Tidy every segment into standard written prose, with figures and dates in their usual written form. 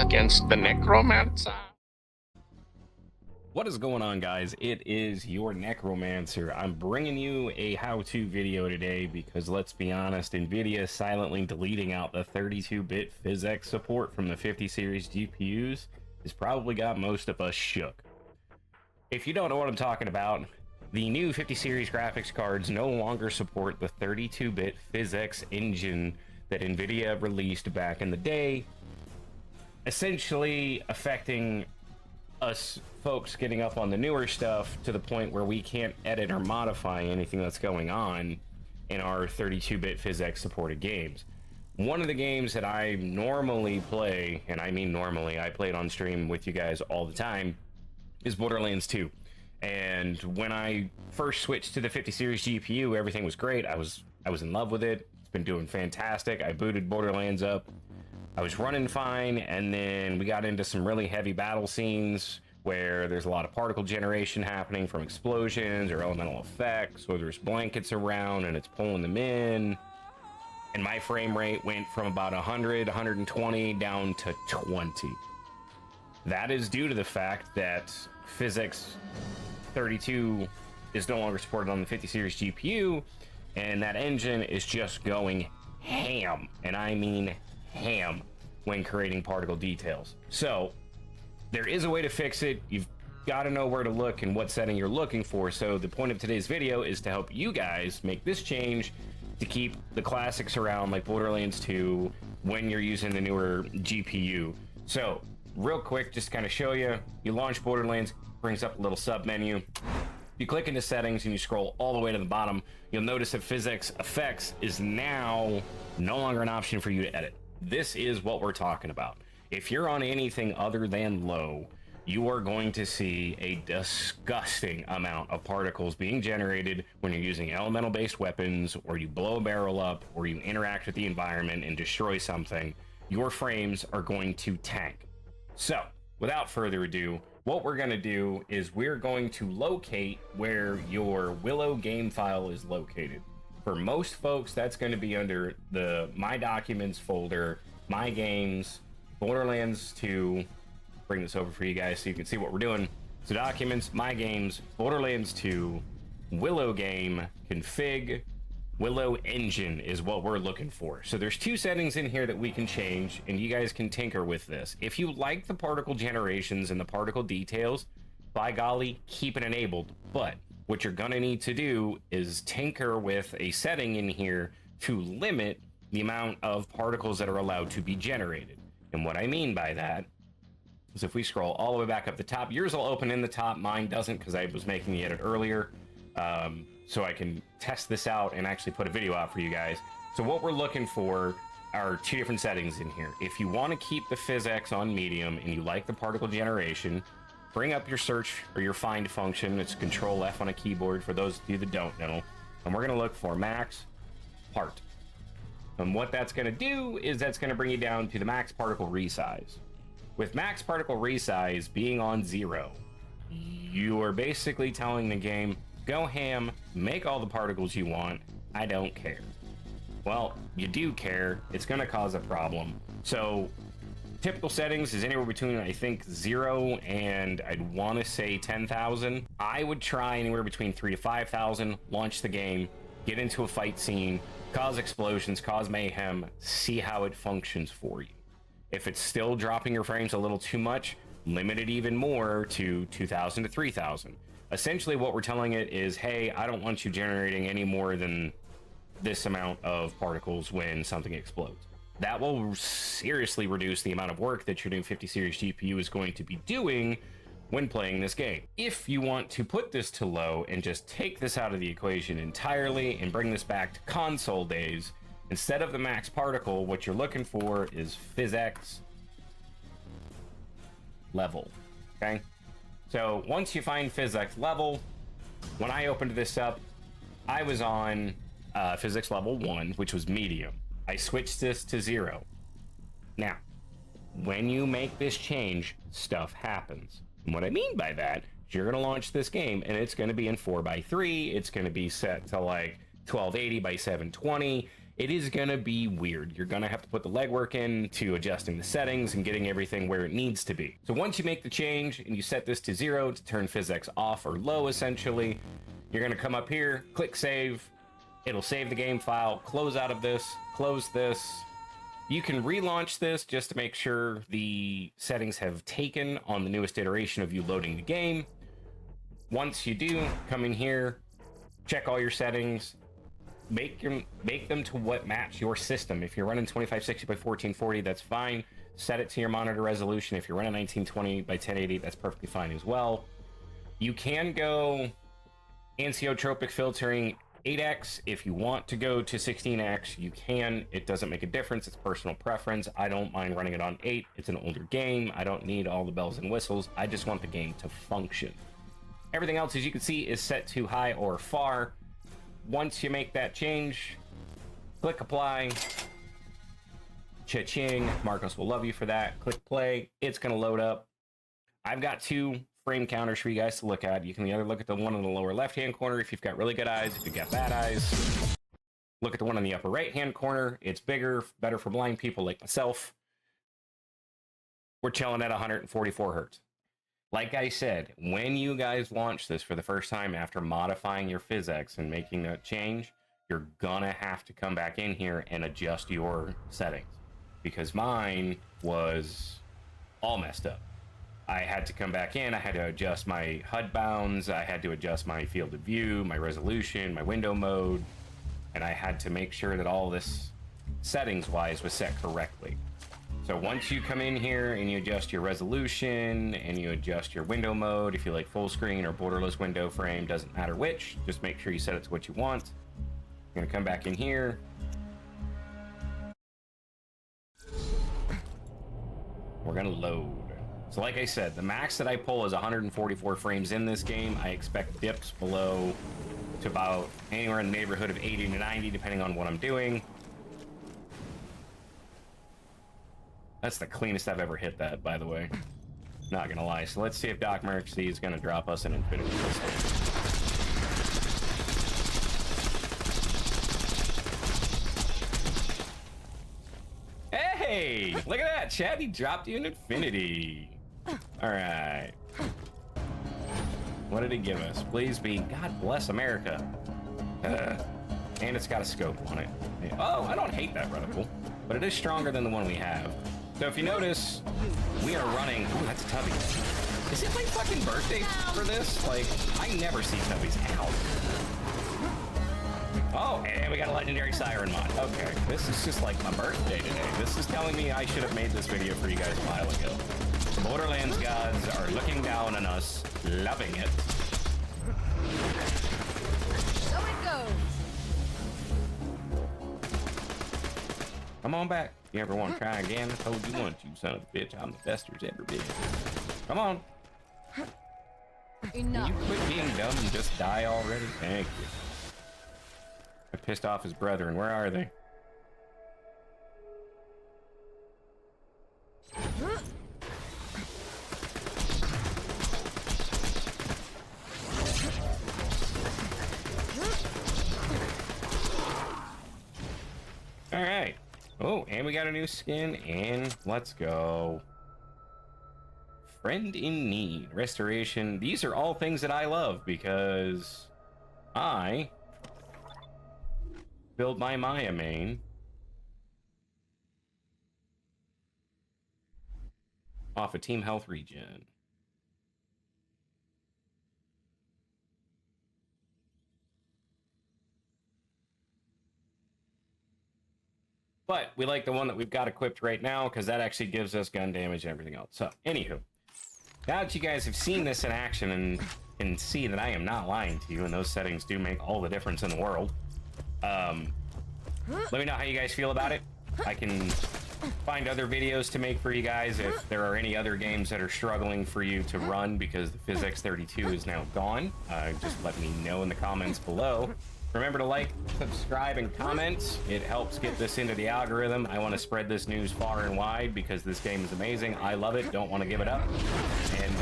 against the necromancer. What is going on, guys? It is your Necromancer. I'm bringing you a how-to video today because, let's be honest, NVIDIA is silently deleting out the 32-bit PhysX support from the 50 series GPUs has probably got most of us shook. If you don't know what I'm talking about, the new 50 series graphics cards no longer support the 32-bit PhysX engine that NVIDIA released back in the day, essentially affecting us folks getting up on the newer stuff to the point where we can't edit or modify anything that's going on in our 32-bit PhysX supported games. One of the games that I normally play, and I mean normally, I play it on stream with you guys all the time, is Borderlands 2. And when I first switched to the 50 series GPU, everything was great. I was in love with it. It's been doing fantastic. I booted Borderlands up. I was running fine, and then we got into some really heavy battle scenes where there's a lot of particle generation happening from explosions or elemental effects, or there's blankets around and it's pulling them in. And my frame rate went from about 100, 120 down to 20. That is due to the fact that PhysX 32 is no longer supported on the 50 series GPU, and that engine is just going ham, and I mean ham, when creating particle details. So there is a way to fix it. You've got to know where to look and what setting you're looking for. So the point of today's video is to help you guys make this change to keep the classics around, like Borderlands 2, when you're using the newer GPU. So real quick, just to kind of show you, you launch Borderlands, brings up a little sub menu. You click into settings and you scroll all the way to the bottom. You'll notice that PhysX effects is now no longer an option for you to edit. This is what we're talking about. If you're on anything other than low, you are going to see a disgusting amount of particles being generated when you're using elemental based weapons, or you blow a barrel up, or you interact with the environment and destroy something. Your frames are going to tank. So without further ado, what we're going to do is we're going to locate where your Willow game file is located. For most folks, that's going to be under the My Documents folder, My Games, Borderlands 2. Bring this over for you guys so you can see what we're doing. So Documents, My Games, Borderlands 2, Willow Game, Config, Willow Engine is what we're looking for. So there's two settings in here that we can change, and you guys can tinker with this. If you like the particle generations and the particle details, by golly, keep it enabled. But what you're gonna need to do is tinker with a setting in here to limit the amount of particles that are allowed to be generated. And what I mean by that is, if we scroll all the way back up the top, yours will open in the top, mine doesn't because I was making the edit earlier. So I can test this out and actually put a video out for you guys. So what we're looking for are two different settings in here. If you want to keep the PhysX on medium and you like the particle generation, bring up your search or your find function. It's Control F on a keyboard for those of you that don't know. And we're going to look for max part. And what that's going to do is that's going to bring you down to the max particle resize. With max particle resize being on 0, you are basically telling the game, go ham, make all the particles you want, I don't care. Well, you do care, it's going to cause a problem. So typical settings is anywhere between, I think, 0 and I'd want to say 10,000. I would try anywhere between 3 to 5,000, launch the game, get into a fight scene, cause explosions, cause mayhem, see how it functions for you. If it's still dropping your frames a little too much, limit it even more to 2,000 to 3,000. Essentially what we're telling it is, hey, I don't want you generating any more than this amount of particles when something explodes. That will seriously reduce the amount of work that your new 50 series GPU is going to be doing when playing this game. If you want to put this to low and just take this out of the equation entirely and bring this back to console days, instead of the max particle, what you're looking for is PhysX level, okay? So once you find PhysX level, when I opened this up, I was on PhysX level 1, which was medium. I switched this to 0. Now, when you make this change, stuff happens. And what I mean by that is you're going to launch this game, and it's going to be in 4:3. It's going to be set to like 1280 by 720. it is gonna be weird. You're gonna have to put the legwork in to adjusting the settings and getting everything where it needs to be. So once you make the change and you set this to 0 to turn physics off or low, essentially, you're gonna come up here, click save. It'll save the game file, close out of this, close this. You can relaunch this just to make sure the settings have taken on the newest iteration of you loading the game. Once you do, come in here, check all your settings, make them to what match your system. If you're running 2560 by 1440, that's fine. Set it to your monitor resolution. If you're running 1920 by 1080, that's perfectly fine as well. You can go anisotropic filtering 8x. If you want to go to 16x, you can. It doesn't make a difference. It's personal preference. I don't mind running it on 8. It's an older game. I don't need all the bells and whistles. I just want the game to function. Everything else, as you can see, is set to high or far. Once you make that change, click apply. Cha-ching. Marcos will love you for that. Click play. It's going to load up. I've got 2 frame counters for you guys to look at. You can either look at the one in the lower left-hand corner if you've got really good eyes. If you've got bad eyes, look at the one in the upper right-hand corner. It's bigger, better for blind people like myself. We're chilling at 144 hertz. Like I said, when you guys launch this for the first time after modifying your physics and making that change, you're gonna have to come back in here and adjust your settings, because mine was all messed up. I had to come back in, I had to adjust my HUD bounds, I had to adjust my field of view, my resolution, my window mode, and I had to make sure that all this settings-wise was set correctly. So once you come in here and you adjust your resolution and you adjust your window mode, if you like full screen or borderless window frame, doesn't matter which, just make sure you set it to what you want. You're gonna come back in here. We're gonna load. So like I said, the max that I pull is 144 frames in this game. I expect dips below to about anywhere in the neighborhood of 80 to 90, depending on what I'm doing. That's the cleanest I've ever hit that, by the way. Not gonna lie. So let's see if Doc Mercy is gonna drop us an Infinity Pistol. Hey! Look at that, Chad. He dropped you an Infinity. Alright. What did he give us? Please be. God bless America. And it's got a scope on it. Oh, I don't hate that reticle, but it is stronger than the one we have. So if you notice, we are running. Ooh, that's a Tubby. Is it my fucking birthday for this? Like, I never see Tubbies out. Oh, and we got a legendary siren mod. Okay, this is just like my birthday today. This is telling me I should have made this video for you guys a while ago. The Borderlands gods are looking down on us, loving it. So it goes. Come on back. You ever want to try again? I told you once, you son of a bitch. I'm the best there's ever been. Come on. Enough. Can you quit being dumb and just die already? Thank you. I pissed off his brethren. Where are they? All right. Oh, and we got a new skin, and let's go. Friend in need, restoration. These are all things that I love because I build my Maya main off a Team Health regen. But we like the one that we've got equipped right now because that actually gives us gun damage and everything else. So, anywho, now that you guys have seen this in action and can see that I am not lying to you, and those settings do make all the difference in the world, let me know how you guys feel about it. I can find other videos to make for you guys if there are any other games that are struggling for you to run because the PhysX 32 is now gone. Just let me know in the comments below. Remember to like, subscribe, and comment. It helps get this into the algorithm. I want to spread this news far and wide because this game is amazing. I love it. Don't want to give it up. And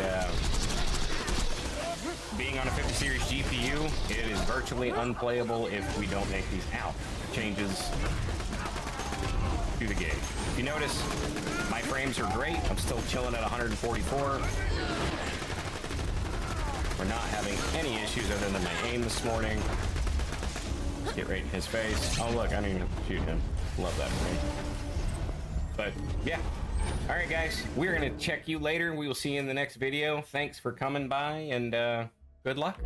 being on a 50 series GPU, it is virtually unplayable if we don't make these changes to the game. If you notice, my frames are great. I'm still chilling at 144. We're not having any issues other than my aim this morning. Let's get right in his face. Oh look, I don't even have to shoot him. Love that for me. But yeah. Alright guys, we're gonna check you later. We will see you in the next video. Thanks for coming by, and good luck.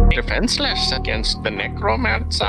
Defenseless against the necromancer.